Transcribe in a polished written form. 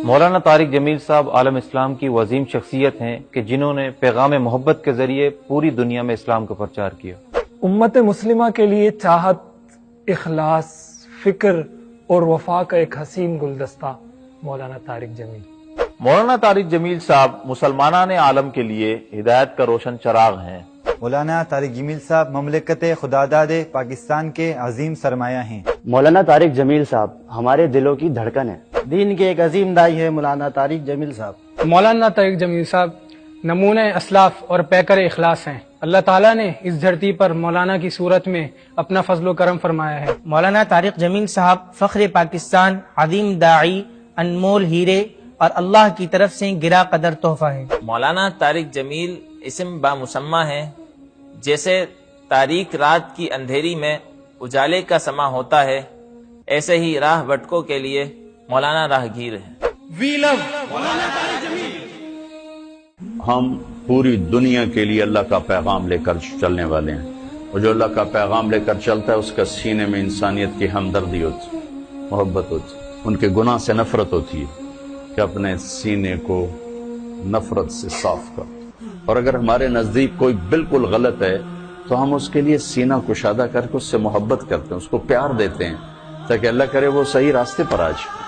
مولانا طارق جمیل صاحب عالم اسلام کی وہ عظیم شخصیت ہیں کہ جنہوں نے پیغام محبت کے ذریعے پوری دنیا میں اسلام کا پرچار کیا۔ امت مسلمہ کے لیے چاہت، اخلاص، فکر اور وفا کا ایک حسین گلدستہ مولانا طارق جمیل۔ مولانا طارق جمیل صاحب مسلمانان عالم کے لیے ہدایت کا روشن چراغ ہیں۔ مولانا طارق جمیل صاحب مملکت خداداد پاکستان کے عظیم سرمایہ ہیں۔ مولانا طارق جمیل صاحب ہمارے دلوں کی دھڑکن ہے۔ دین کے ایک عظیم دائی ہے مولانا طارق جمیل صاحب۔ مولانا طارق جمیل صاحب نمونہ اسلاف اور پیکر اخلاص ہیں۔ اللہ تعالیٰ نے اس دھرتی پر مولانا کی صورت میں اپنا فضل و کرم فرمایا ہے۔ مولانا طارق جمیل صاحب فخر پاکستان، عظیم داعی، انمول ہیرے اور اللہ کی طرف سے گرا قدر تحفہ ہے۔ مولانا طارق جمیل اسم بامسمہ ہے۔ جیسے تاریک رات کی اندھیری میں اجالے کا سما ہوتا ہے، ایسے ہی راہ بھٹکوں کے لیے مولانا راہگیر ہے۔ ہم پوری دنیا کے لیے اللہ کا پیغام لے کر چلنے والے ہیں، اور جو اللہ کا پیغام لے کر چلتا ہے اس کا سینے میں انسانیت کی ہمدردی ہوتی، محبت ہوتی، ان کے گناہ سے نفرت ہوتی ہے کہ اپنے سینے کو نفرت سے صاف کر۔ اور اگر ہمارے نزدیک کوئی بالکل غلط ہے تو ہم اس کے لیے سینہ کشادہ کر کے اس سے محبت کرتے ہیں، اس کو پیار دیتے ہیں تاکہ اللہ کرے وہ صحیح راستے پر آ جائے۔